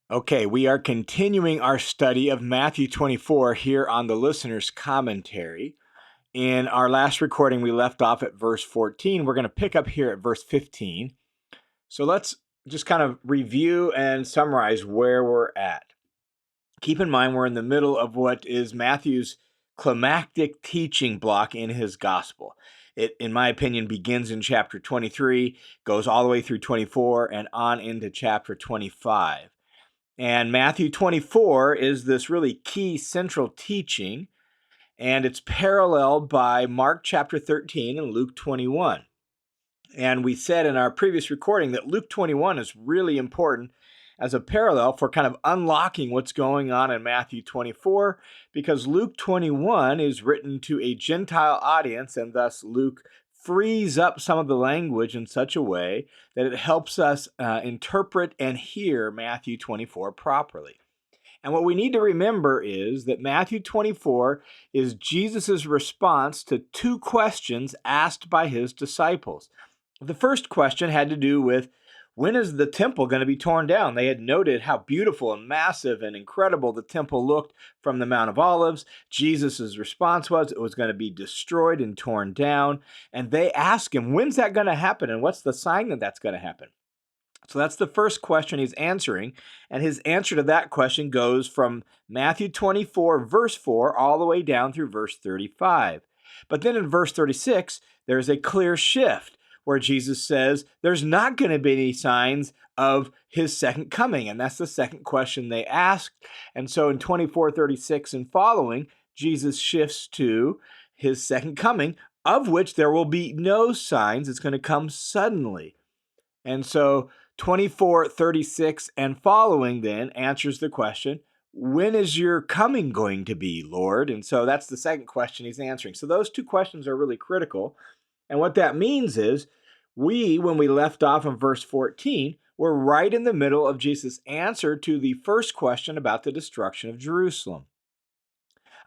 Okay, we are continuing our study of Matthew 24 here on the listener's commentary. In our last recording, we left off at verse 14. We're going to pick up here at verse 15. So let's just kind of review and summarize where we're at. Keep in mind, we're in the middle of what is Matthew's climactic teaching block in his gospel. It, in my opinion, begins in chapter 23, goes all the way through 24, and on into chapter 25. And Matthew 24 is this really key central teaching, and it's paralleled by Mark chapter 13 and Luke 21. And we said in our previous recording that Luke 21 is really important as a parallel for kind of unlocking what's going on in Matthew 24, because Luke 21 is written to a Gentile audience, and thus Luke frees up some of the language in such a way that it helps us interpret and hear Matthew 24 properly. And what we need to remember is that Matthew 24 is Jesus' response to two questions asked by his disciples. The first question had to do with, when is the temple going to be torn down? They had noted how beautiful and massive and incredible the temple looked from the Mount of Olives. Jesus' response was it was going to be destroyed and torn down. And they asked him, when's that going to happen? And what's the sign that that's going to happen? So that's the first question he's answering. And his answer to that question goes from Matthew 24, verse 4, all the way down through verse 35. But then in verse 36, there's a clear shift where Jesus says there's not going to be any signs of his second coming. And that's the second question they asked. And so in 24:36 and following, Jesus shifts to his second coming, of which there will be no signs. It's going to come suddenly. And so 24:36 and following then answers the question, when is your coming going to be, Lord? And so that's the second question he's answering. So those two questions are really critical. And what that means is when we left off in verse 14, we're right in the middle of Jesus' answer to the first question about the destruction of Jerusalem.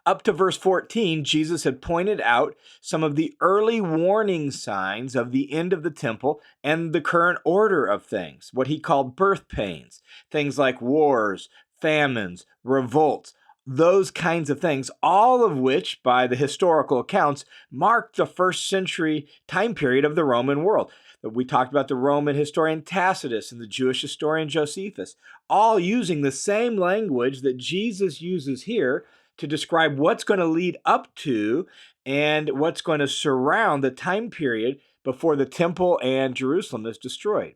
Up to verse 14, Jesus had pointed out some of the early warning signs of the end of the temple and the current order of things, what he called birth pains, things like wars, famines, revolts, those kinds of things, all of which, by the historical accounts, marked the first century time period of the Roman world. We talked about the Roman historian Tacitus and the Jewish historian Josephus, all using the same language that Jesus uses here to describe what's going to lead up to and what's going to surround the time period before the temple and Jerusalem is destroyed.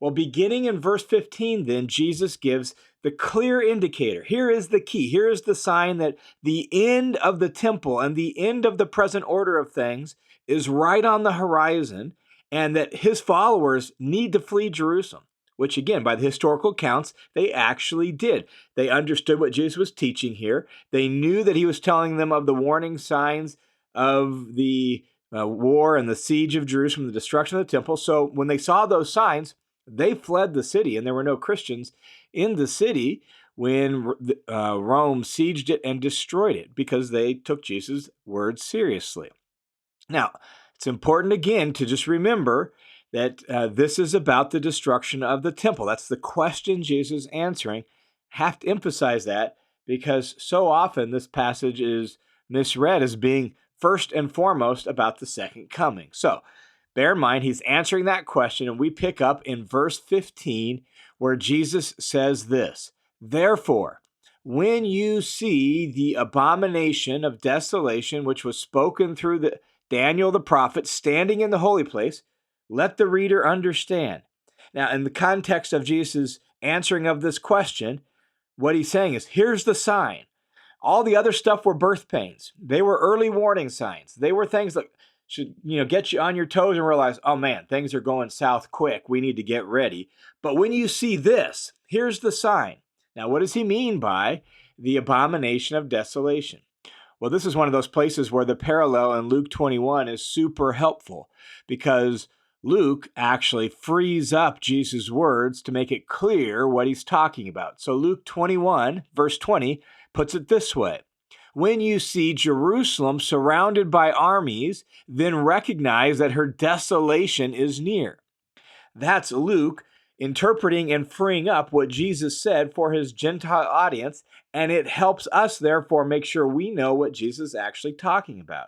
Well, beginning in verse 15, then, Jesus gives the clear indicator. Here is the key. Here is the sign that the end of the temple and the end of the present order of things is right on the horizon, and that his followers need to flee Jerusalem, which, again, by the historical accounts, they actually did. They understood what Jesus was teaching here. They knew that he was telling them of the warning signs of the war and the siege of Jerusalem, the destruction of the temple. So when they saw those signs, they fled the city, and there were no Christians in the city when Rome sieged it and destroyed it, because they took Jesus' words seriously. Now, it's important again to just remember that this is about the destruction of the temple. That's the question Jesus is answering. Have to emphasize that, because so often this passage is misread as being first and foremost about the second coming. So bear in mind, he's answering that question, and we pick up in verse 15 where Jesus says this, "Therefore, when you see the abomination of desolation, which was spoken through Daniel the prophet, standing in the holy place, let the reader understand." Now, in the context of Jesus' answering of this question, what he's saying is, here's the sign. All the other stuff were birth pains. They were early warning signs. They were things that should, get you on your toes and realize, oh man, things are going south quick. We need to get ready. But when you see this, here's the sign. Now, what does he mean by the abomination of desolation? Well, this is one of those places where the parallel in Luke 21 is super helpful, because Luke actually frees up Jesus' words to make it clear what he's talking about. So Luke 21, verse 20, puts it this way: "When you see Jerusalem surrounded by armies, then recognize that her desolation is near." That's Luke interpreting and freeing up what Jesus said for his Gentile audience, and it helps us, therefore, make sure we know what Jesus is actually talking about.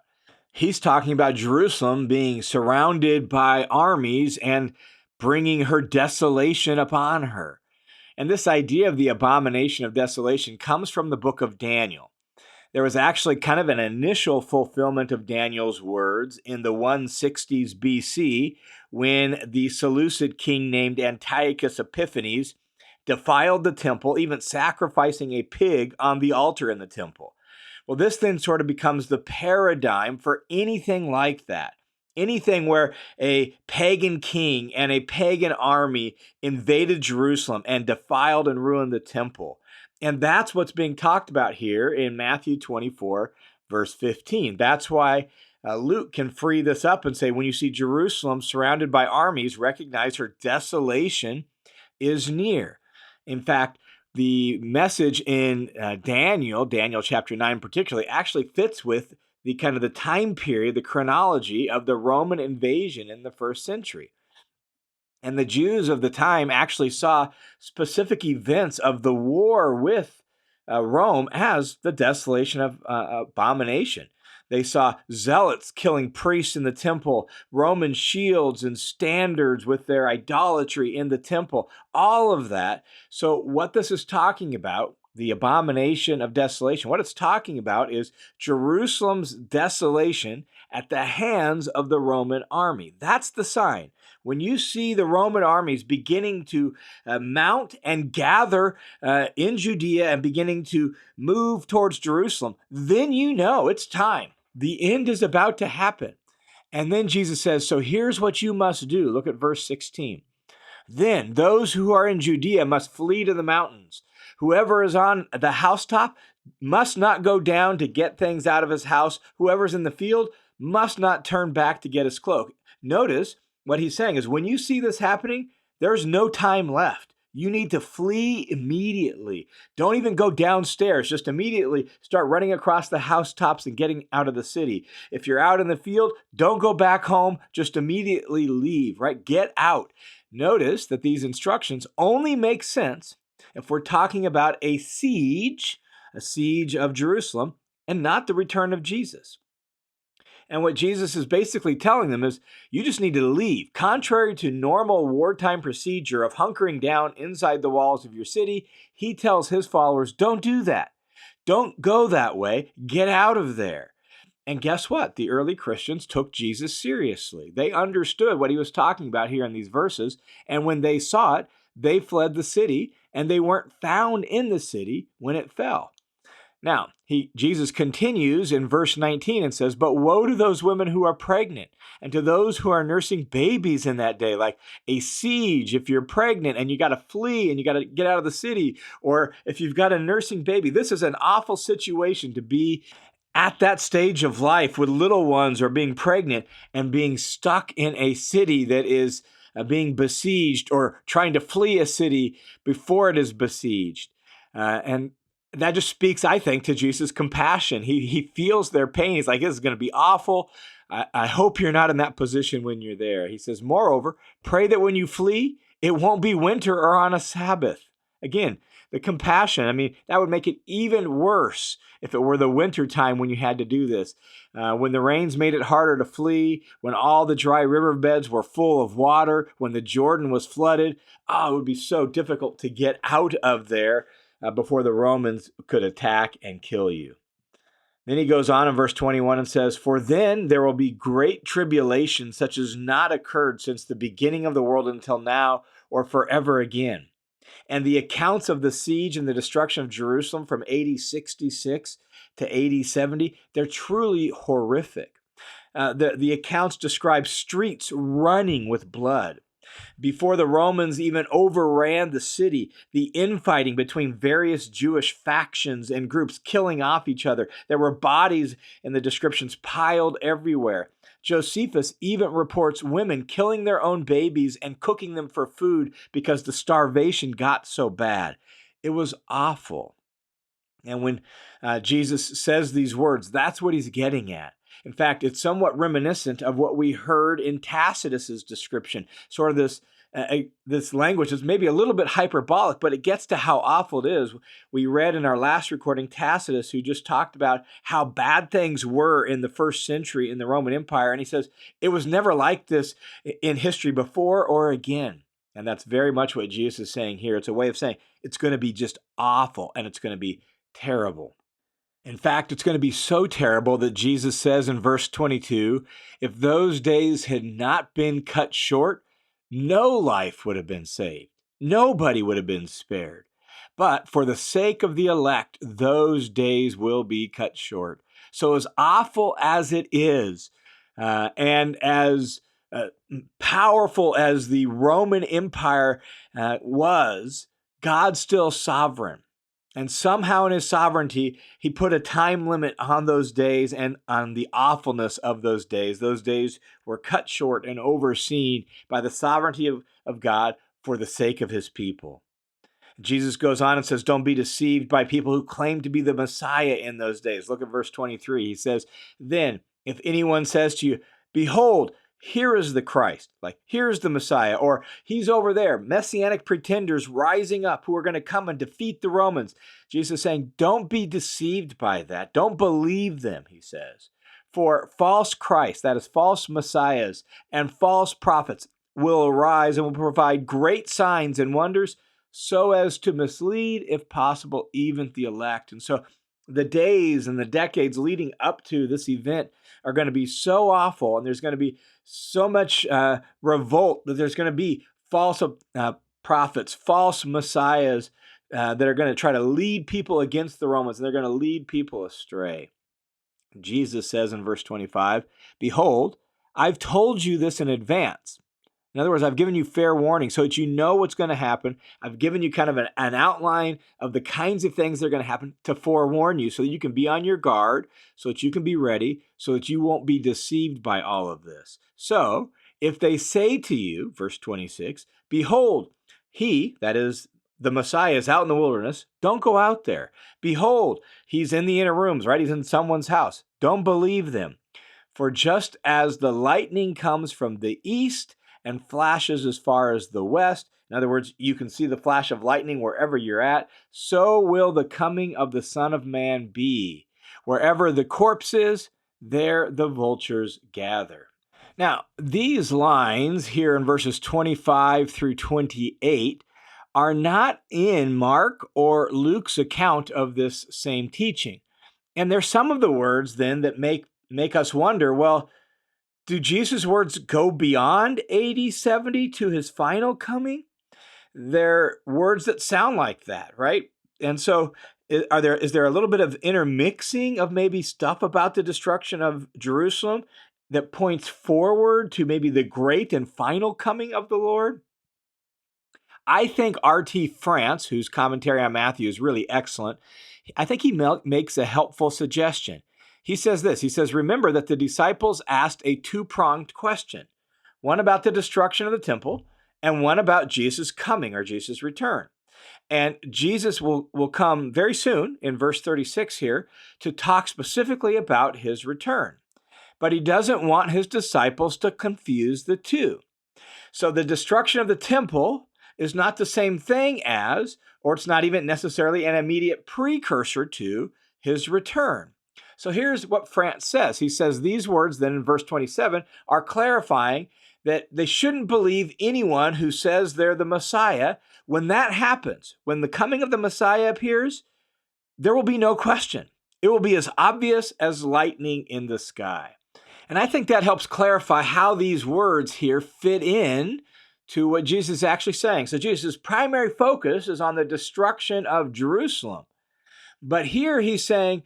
He's talking about Jerusalem being surrounded by armies and bringing her desolation upon her. And this idea of the abomination of desolation comes from the book of Daniel. There was actually kind of an initial fulfillment of Daniel's words in the 160s BC when the Seleucid king named Antiochus Epiphanes defiled the temple, even sacrificing a pig on the altar in the temple. Well, this then sort of becomes the paradigm for anything like that. Anything where a pagan king and a pagan army invaded Jerusalem and defiled and ruined the temple. And that's what's being talked about here in Matthew 24, verse 15. That's why Luke can free this up and say, when you see Jerusalem surrounded by armies, recognize her desolation is near. In fact, the message in Daniel chapter 9 particularly, actually fits with the kind of the time period, the chronology of the Roman invasion in the first century. And the Jews of the time actually saw specific events of the war with Rome as the desolation of abomination. They saw zealots killing priests in the temple, Roman shields and standards with their idolatry in the temple, all of that. So what this is talking about, the abomination of desolation, what it's talking about is Jerusalem's desolation at the hands of the Roman army. That's the sign. When you see the Roman armies beginning to mount and gather in Judea and beginning to move towards Jerusalem, then you know it's time. The end is about to happen. And then Jesus says, so here's what you must do. Look at verse 16. Then those who are in Judea must flee to the mountains. Whoever is on the housetop must not go down to get things out of his house. Whoever's in the field must not turn back to get his cloak. Notice what he's saying is when you see this happening, there's no time left. You need to flee immediately. Don't even go downstairs. Just immediately start running across the housetops and getting out of the city. If you're out in the field, don't go back home. Just immediately leave, right? Get out. Notice that these instructions only make sense if we're talking about a siege of Jerusalem, and not the return of Jesus. And what Jesus is basically telling them is, you just need to leave. Contrary to normal wartime procedure of hunkering down inside the walls of your city, he tells his followers, don't do that. Don't go that way. Get out of there. And guess what? The early Christians took Jesus seriously. They understood what he was talking about here in these verses. And when they saw it, they fled the city, and they weren't found in the city when it fell. Now, Jesus continues in verse 19 and says, but woe to those women who are pregnant and to those who are nursing babies in that day, like a siege. If you're pregnant and you got to flee and you got to get out of the city, or if you've got a nursing baby, this is an awful situation to be at that stage of life with little ones or being pregnant and being stuck in a city that is being besieged, or trying to flee a city before it is besieged. And that just speaks, I think, to Jesus' compassion. He feels their pain. He's like, this is going to be awful. I hope you're not in that position when you're there. He says, moreover, pray that when you flee, it won't be winter or on a Sabbath. Again, the compassion. I mean, that would make it even worse if it were the winter time when you had to do this. When the rains made it harder to flee, when all the dry riverbeds were full of water, when the Jordan was flooded, it would be so difficult to get out of there before the Romans could attack and kill you. Then he goes on in verse 21 and says, for then there will be great tribulation, such as not occurred since the beginning of the world until now, or forever again. And the accounts of the siege and the destruction of Jerusalem from AD 66 to AD 70, they're truly horrific. The accounts describe streets running with blood. Before the Romans even overran the city, the infighting between various Jewish factions and groups killing off each other. There were bodies in the descriptions piled everywhere. Josephus even reports women killing their own babies and cooking them for food because the starvation got so bad. It was awful. And when Jesus says these words, that's what he's getting at. In fact, it's somewhat reminiscent of what we heard in Tacitus's description, sort of this this language is maybe a little bit hyperbolic, but it gets to how awful it is. We read in our last recording Tacitus, who just talked about how bad things were in the first century in the Roman Empire. And he says, it was never like this in history before or again. And that's very much what Jesus is saying here. It's a way of saying it's going to be just awful and it's going to be terrible. In fact, it's going to be so terrible that Jesus says in verse 22, if those days had not been cut short, no life would have been saved. Nobody would have been spared. But for the sake of the elect, those days will be cut short. So as awful as it is, and as powerful as the Roman Empire was, God's still sovereign. And somehow in his sovereignty, he put a time limit on those days and on the awfulness of those days. Those days were cut short and overseen by the sovereignty of God for the sake of his people. Jesus goes on and says, don't be deceived by people who claim to be the Messiah in those days. Look at verse 23. He says, then if anyone says to you, behold, here is the Christ, like here's the Messiah, or he's over there, messianic pretenders rising up who are going to come and defeat the Romans. Jesus is saying, don't be deceived by that. Don't believe them, he says. For false Christ, that is false messiahs and false prophets, will arise and will provide great signs and wonders so as to mislead, if possible, even the elect. And so the days and the decades leading up to this event are going to be so awful, and there's going to be so much revolt that there's going to be false prophets, false messiahs that are going to try to lead people against the Romans, and they're going to lead people astray. Jesus says in verse 25, behold, I've told you this in advance. In other words, I've given you fair warning so that you know what's going to happen. I've given you kind of an outline of the kinds of things that are going to happen to forewarn you so that you can be on your guard, so that you can be ready, so that you won't be deceived by all of this. So if they say to you, verse 26, behold, he, that is the Messiah, is out in the wilderness, don't go out there. Behold, he's in the inner rooms, right? He's in someone's house. Don't believe them. For just as the lightning comes from the east and flashes as far as the west, in other words, you can see the flash of lightning wherever you're at, so will the coming of the Son of Man be. Wherever the corpse is, there the vultures gather. Now, these lines here in verses 25 through 28 are not in Mark or Luke's account of this same teaching. And there's some of the words then that make us wonder, well, do Jesus' words go beyond AD 70 to his final coming? They're words that sound like that, right? And so is there a little bit of intermixing of maybe stuff about the destruction of Jerusalem that points forward to maybe the great and final coming of the Lord? I think R.T. France, whose commentary on Matthew is really excellent, I think he makes a helpful suggestion. He says this, he says, remember that the disciples asked a two-pronged question, one about the destruction of the temple and one about Jesus' coming or Jesus' return. And Jesus will come very soon in verse 36 here to talk specifically about his return. But he doesn't want his disciples to confuse the two. So the destruction of the temple is not the same thing as, or it's not even necessarily an immediate precursor to his return. So here's what France says. He says these words then in verse 27 are clarifying that they shouldn't believe anyone who says they're the Messiah. When that happens, when the coming of the Messiah appears, there will be no question. It will be as obvious as lightning in the sky. And I think that helps clarify how these words here fit in to what Jesus is actually saying. So Jesus' primary focus is on the destruction of Jerusalem. But here he's saying,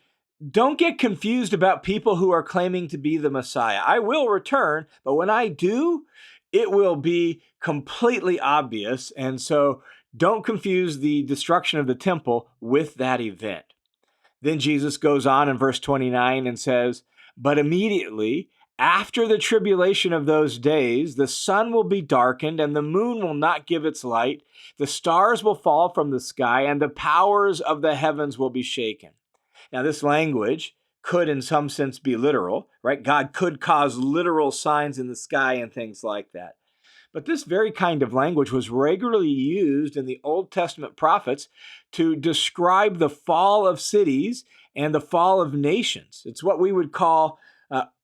don't get confused about people who are claiming to be the Messiah. I will return, but when I do, it will be completely obvious. And so don't confuse the destruction of the temple with that event. Then Jesus goes on in verse 29 and says, but immediately after the tribulation of those days, the sun will be darkened and the moon will not give its light. The stars will fall from the sky and the powers of the heavens will be shaken. Now, this language could in some sense be literal, right? God could cause literal signs in the sky and things like that. But this very kind of language was regularly used in the Old Testament prophets to describe the fall of cities and the fall of nations. It's what we would call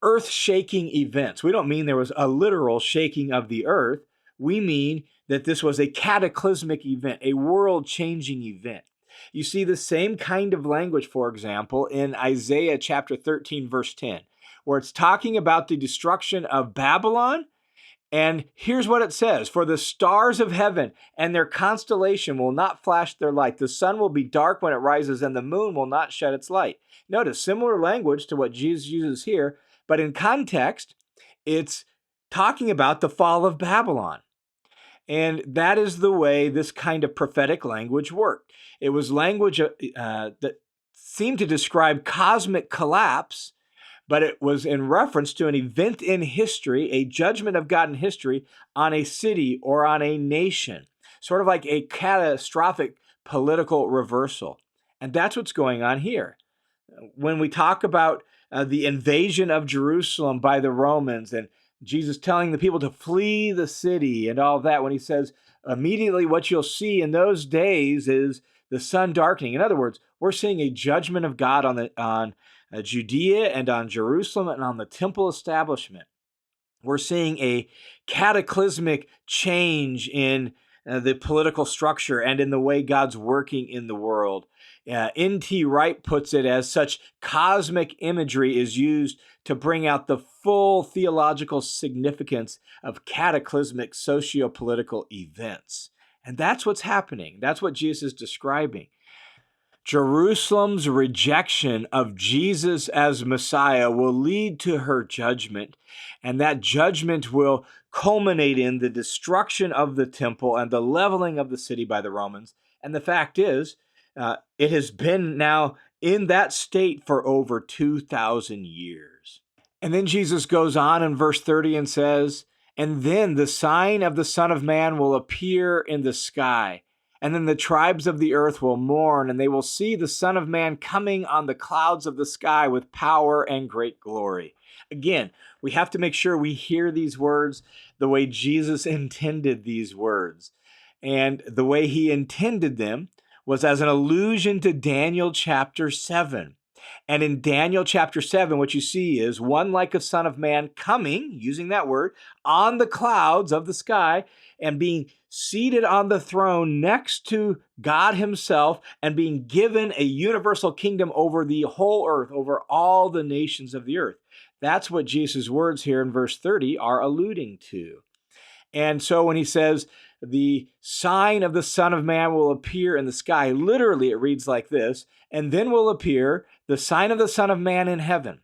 earth-shaking events. We don't mean there was a literal shaking of the earth. We mean that this was a cataclysmic event, a world-changing event. You see the same kind of language, for example, in Isaiah chapter 13, verse 10, where it's talking about the destruction of Babylon. And here's what it says: "For the stars of heaven and their constellation will not flash their light. The sun will be dark when it rises, and the moon will not shed its light." Notice similar language to what Jesus uses here, but in context, it's talking about the fall of Babylon. And that is the way this kind of prophetic language worked. It was language that seemed to describe cosmic collapse, but it was in reference to an event in history, a judgment of God in history on a city or on a nation, sort of like a catastrophic political reversal. And that's what's going on here. When we talk about the invasion of Jerusalem by the Romans and Jesus telling the people to flee the city and all that, when he says immediately what you'll see in those days is the sun darkening. In other words, we're seeing a judgment of God on Judea and on Jerusalem and on the temple establishment. We're seeing a cataclysmic change in the political structure and in the way God's working in the world. N.T. Wright puts it as such cosmic imagery is used to bring out the full theological significance of cataclysmic socio-political events. And that's what's happening. That's what Jesus is describing. Jerusalem's rejection of Jesus as Messiah will lead to her judgment, and that judgment will culminate in the destruction of the temple and the leveling of the city by the Romans. And the fact is, it has been now in that state for over 2,000 years. And then Jesus goes on in verse 30 and says, "And then the sign of the Son of Man will appear in the sky. And then the tribes of the earth will mourn, and they will see the Son of Man coming on the clouds of the sky with power and great glory." Again, we have to make sure we hear these words the way Jesus intended these words. And the way he intended them was as an allusion to Daniel chapter 7. And in Daniel chapter 7, what you see is one like a son of man coming, using that word, on the clouds of the sky and being seated on the throne next to God himself and being given a universal kingdom over the whole earth, over all the nations of the earth. That's what Jesus' words here in verse 30 are alluding to. And so when he says, "The sign of the Son of Man will appear in the sky," literally it reads like this, "and then will appear the sign of the Son of Man in heaven."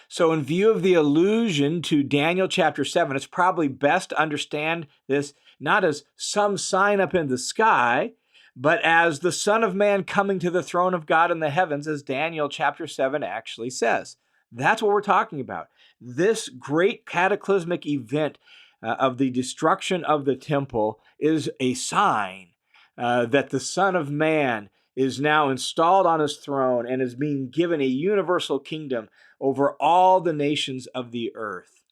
So in view of the allusion to Daniel chapter 7, it's probably best to understand this not as some sign up in the sky, but as the Son of Man coming to the throne of God in the heavens, as Daniel chapter 7 actually says. That's what we're talking about. This great cataclysmic event of the destruction of the temple is a sign that the Son of Man is now installed on his throne and is being given a universal kingdom over all the nations of the earth.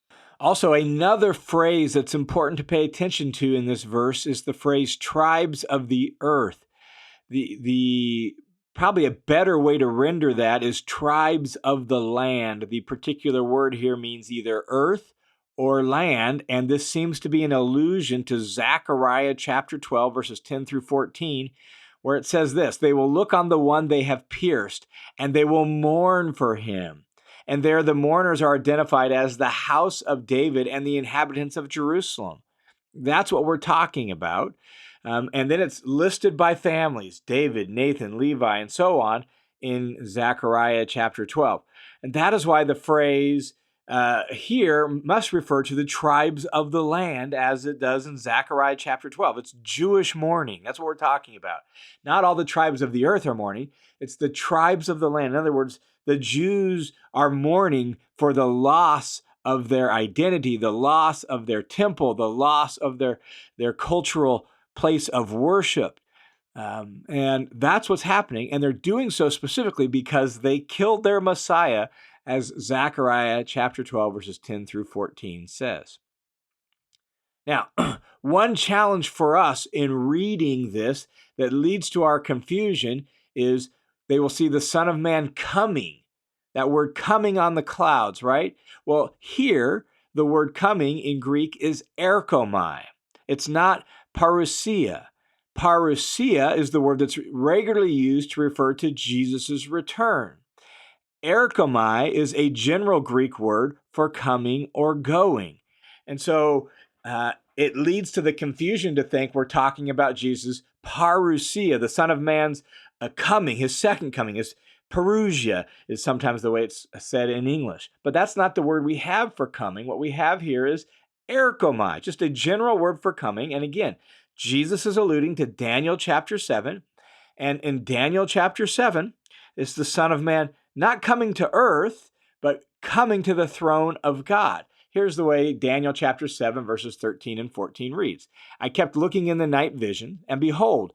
Also, another phrase that's important to pay attention to in this verse is the phrase tribes of the earth. The probably a better way to render that is tribes of the land. The particular word here means either earth or land, and this seems to be an allusion to Zechariah chapter 12, verses 10 through 14, where it says this: "They will look on the one they have pierced, and they will mourn for him." And there the mourners are identified as the house of David and the inhabitants of Jerusalem. That's what we're talking about. And then it's listed by families: David, Nathan, Levi, and so on in Zechariah chapter 12. And that is why the phrase here must refer to the tribes of the land as it does in Zechariah chapter 12. It's Jewish mourning. That's what we're talking about. Not all the tribes of the earth are mourning. It's the tribes of the land. In other words, the Jews are mourning for the loss of their identity, the loss of their temple, the loss of their cultural place of worship. And that's what's happening. And they're doing so specifically because they killed their Messiah, as Zechariah chapter 12, verses 10 through 14 says. Now, one challenge for us in reading this that leads to our confusion is they will see the Son of Man coming. That word coming on the clouds, right? Well, here, the word coming in Greek is erchomai. It's not parousia. Parousia is the word that's regularly used to refer to Jesus' return. Erchomai is a general Greek word for coming or going. And so it leads to the confusion to think we're talking about Jesus' parousia, the Son of Man's coming, his second coming. His parousia is sometimes the way it's said in English. But that's not the word we have for coming. What we have here is erchomai, just a general word for coming. And again, Jesus is alluding to Daniel chapter 7. And in Daniel chapter 7, it's the Son of Man not coming to earth, but coming to the throne of God. Here's the way Daniel chapter 7, verses 13 and 14 reads. I kept looking in the night vision, and behold,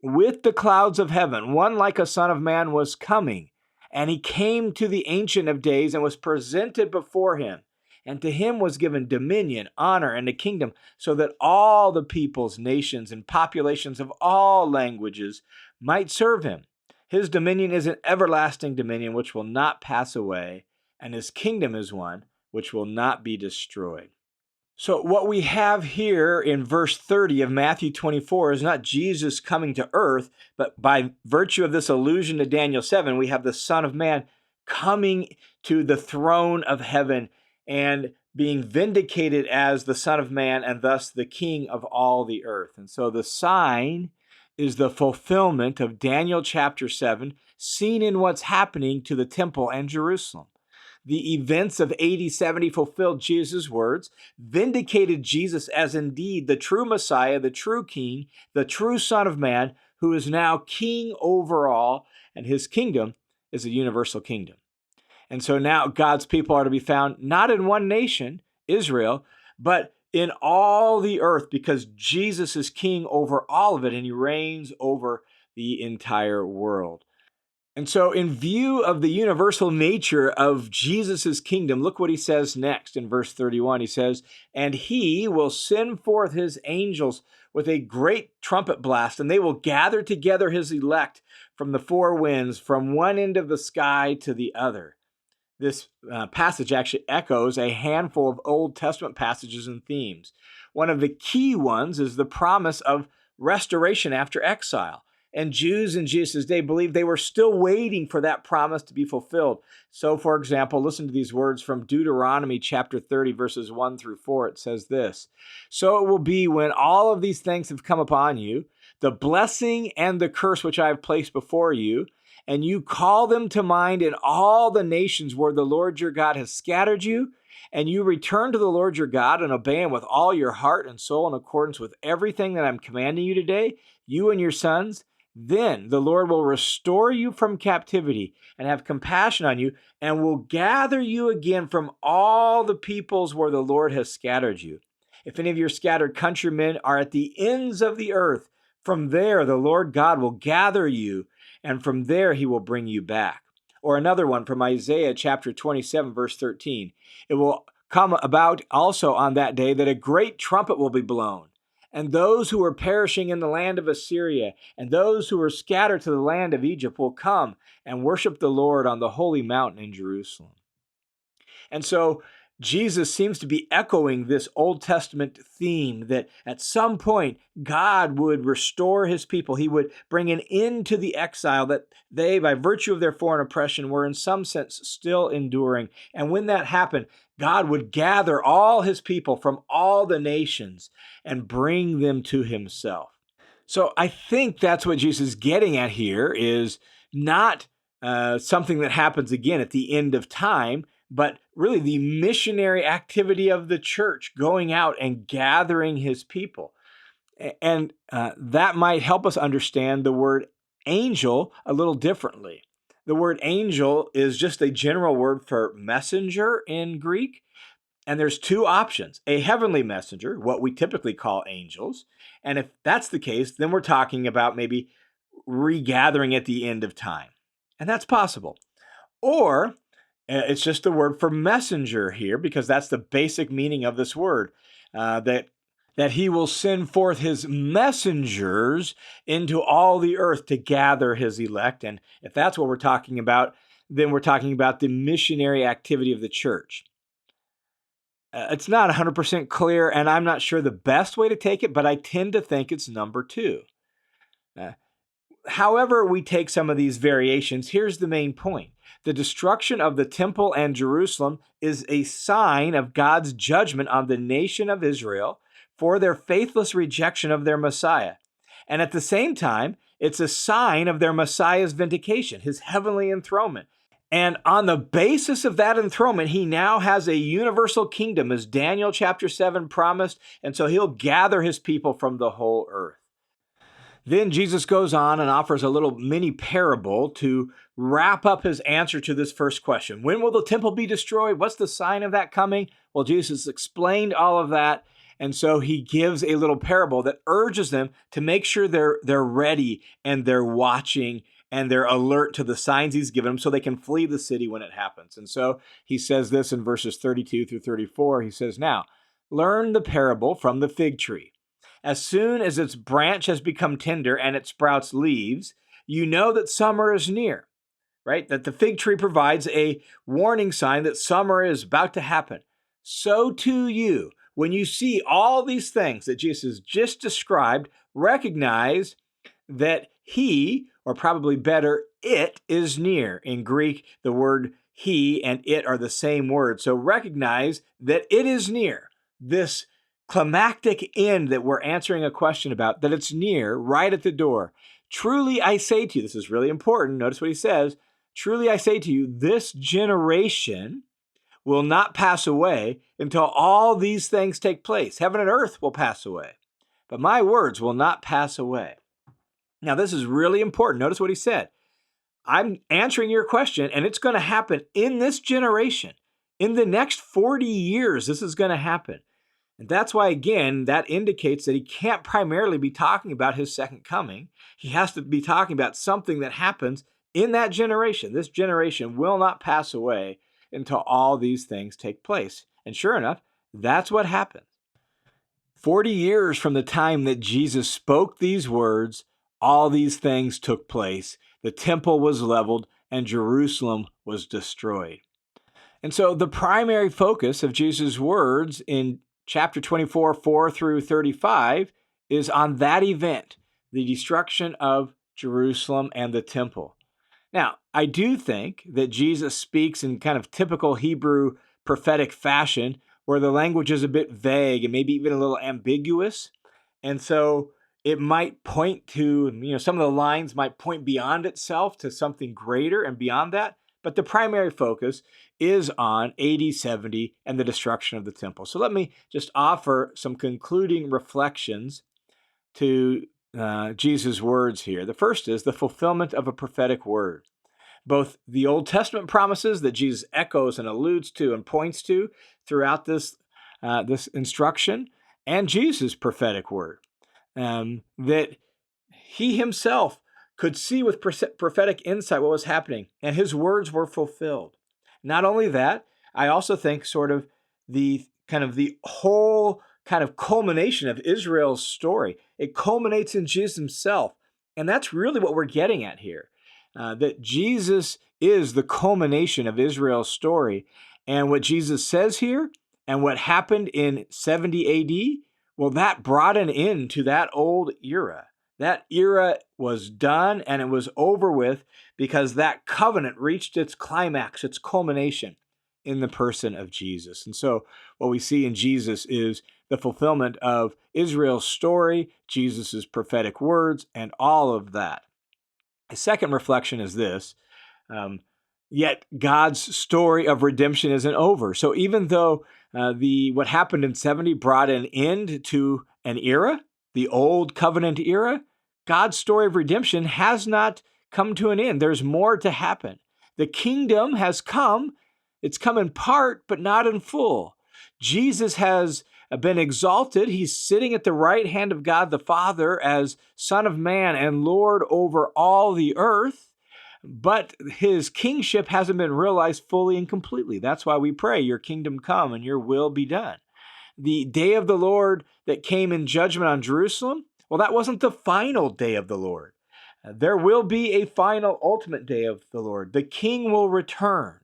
with the clouds of heaven, one like a son of man was coming. And he came to the Ancient of Days and was presented before him. And to him was given dominion, honor, and a kingdom, so that all the peoples, nations, and populations of all languages might serve him. His dominion is an everlasting dominion which will not pass away, and his kingdom is one which will not be destroyed. So, what we have here in verse 30 of Matthew 24 is not Jesus coming to earth, but by virtue of this allusion to Daniel 7, we have the Son of Man coming to the throne of heaven and being vindicated as the Son of Man and thus the King of all the earth. And so the sign is the fulfillment of Daniel chapter 7, seen in what's happening to the temple and Jerusalem. The events of AD 70 fulfilled Jesus' words, vindicated Jesus as indeed the true Messiah, the true King, the true Son of Man, who is now King over all, and his kingdom is a universal kingdom. And so now God's people are to be found not in one nation, Israel, but in all the earth, because Jesus is king over all of it and he reigns over the entire world. And so, in view of the universal nature of Jesus' kingdom, look what he says next in verse 31. He says, and he will send forth his angels with a great trumpet blast, and they will gather together his elect from the four winds, from one end of the sky to the other. This passage actually echoes a handful of Old Testament passages and themes. One of the key ones is the promise of restoration after exile. And Jews in Jesus' day believed they were still waiting for that promise to be fulfilled. So, for example, listen to these words from Deuteronomy chapter 30, verses 1 through 4. It says this, so it will be when all of these things have come upon you, the blessing and the curse which I have placed before you, and you call them to mind in all the nations where the Lord your God has scattered you, and you return to the Lord your God and obey him with all your heart and soul in accordance with everything that I'm commanding you today, you and your sons, then the Lord will restore you from captivity and have compassion on you and will gather you again from all the peoples where the Lord has scattered you. If any of your scattered countrymen are at the ends of the earth, from there the Lord God will gather you, and from there he will bring you back. Or another one from Isaiah chapter 27, verse 13. It will come about also on that day that a great trumpet will be blown, and those who are perishing in the land of Assyria and those who are scattered to the land of Egypt will come and worship the Lord on the holy mountain in Jerusalem. And so Jesus seems to be echoing this Old Testament theme that at some point God would restore his people. He would bring an end to the exile that they, by virtue of their foreign oppression, were in some sense still enduring. And when that happened, God would gather all his people from all the nations and bring them to himself. So I think that's what Jesus is getting at here is not something that happens again at the end of time, but really the missionary activity of the church going out and gathering his people. And that might help us understand the word angel a little differently. The word angel is just a general word for messenger in Greek. And there's two options, a heavenly messenger, what we typically call angels. And if that's the case, then we're talking about maybe regathering at the end of time. And that's possible. Or it's just the word for messenger here because that's the basic meaning of this word. That that he will send forth his messengers into all the earth to gather his elect. And if that's what we're talking about, then we're talking about the missionary activity of the church. It's not 100% clear, and I'm not sure the best way to take it, but I tend to think it's number 2. However we take some of these variations, here's the main point. The destruction of the temple and Jerusalem is a sign of God's judgment on the nation of Israel for their faithless rejection of their Messiah. And at the same time, it's a sign of their Messiah's vindication, his heavenly enthronement. And on the basis of that enthronement, he now has a universal kingdom, as Daniel chapter 7 promised, and so he'll gather his people from the whole earth. Then Jesus goes on and offers a little mini parable to wrap up his answer to this first question. When will the temple be destroyed? What's the sign of that coming? Well, Jesus explained all of that, and so he gives a little parable that urges them to make sure they're ready and they're watching and they're alert to the signs he's given them so they can flee the city when it happens. And so he says this in verses 32 through 34. He says, "Now, learn the parable from the fig tree. As soon as its branch has become tender and it sprouts leaves, you know that summer is near," right? That the fig tree provides a warning sign that summer is about to happen. So too you, when you see all these things that Jesus just described, recognize that he, or probably better, it is near. In Greek, the word he and it are the same word. So recognize that it is near. This climactic end that we're answering a question about, that it's near, right at the door. Truly I say to you, this is really important. Notice what he says. Truly I say to you, this generation will not pass away until all these things take place. Heaven and earth will pass away, but my words will not pass away. Now, this is really important. Notice what he said. I'm answering your question, and it's going to happen in this generation. In the next 40 years, this is going to happen. And that's why, again, that indicates that he can't primarily be talking about his second coming. He has to be talking about something that happens in that generation. This generation will not pass away until all these things take place. And sure enough, that's what happened. 40 years from the time that Jesus spoke these words, all these things took place. The temple was leveled and Jerusalem was destroyed. And so the primary focus of Jesus' words in chapter 24, 4 through 35 is on that event, the destruction of Jerusalem and the temple. Now, I do think that Jesus speaks in kind of typical Hebrew prophetic fashion, where the language is a bit vague and maybe even a little ambiguous. And so it might point to, some of the lines might point beyond itself to something greater and beyond that. But the primary focus is on AD 70 and the destruction of the temple. So let me just offer some concluding reflections to Jesus' words here. The first is the fulfillment of a prophetic word. Both the Old Testament promises that Jesus echoes and alludes to and points to throughout this instruction, and Jesus' prophetic word, that he himself could see with prophetic insight what was happening, and his words were fulfilled. Not only that, I also think sort of the whole kind of culmination of Israel's story. It culminates in Jesus himself, and that's really what we're getting at here. That Jesus is the culmination of Israel's story. And what Jesus says here and what happened in 70 AD, well, that brought an end to that old era. That era was done and it was over with because that covenant reached its climax, its culmination in the person of Jesus. And so what we see in Jesus is the fulfillment of Israel's story, Jesus's prophetic words, and all of that. A second reflection is this, yet God's story of redemption isn't over. So even though what happened in 70 brought an end to an era, the old covenant era, God's story of redemption has not come to an end. There's more to happen. The kingdom has come. It's come in part, but not in full. Jesus has been exalted. He's sitting at the right hand of God the Father as Son of Man and Lord over all the earth, but his kingship hasn't been realized fully and completely. That's why we pray, your kingdom come and your will be done. The day of the Lord that came in judgment on Jerusalem, well, that wasn't the final day of the Lord. There will be a final, ultimate day of the Lord. The King will return.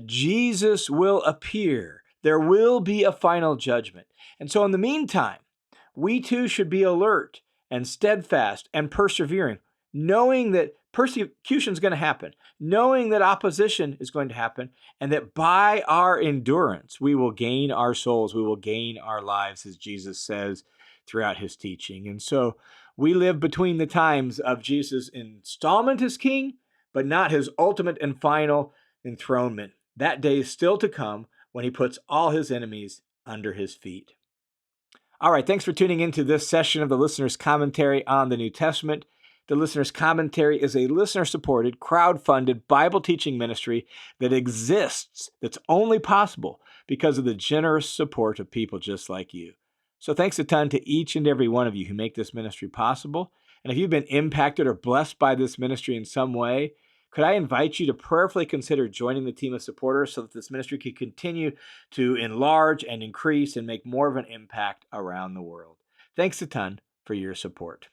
Jesus will appear. There will be a final judgment. And so, in the meantime, we too should be alert and steadfast and persevering, knowing that persecution is going to happen, knowing that opposition is going to happen, and that by our endurance, we will gain our souls, we will gain our lives, as Jesus says throughout his teaching. And so, we live between the times of Jesus' installment as king, but not his ultimate and final enthronement. That day is still to come when he puts all his enemies under his feet. All right, thanks for tuning into this session of the Listener's Commentary on the New Testament. The Listener's Commentary is a listener-supported, crowd-funded Bible teaching ministry that exists, that's only possible because of the generous support of people just like you. So thanks a ton to each and every one of you who make this ministry possible. And if you've been impacted or blessed by this ministry in some way, could I invite you to prayerfully consider joining the team of supporters so that this ministry can continue to enlarge and increase and make more of an impact around the world? Thanks a ton for your support.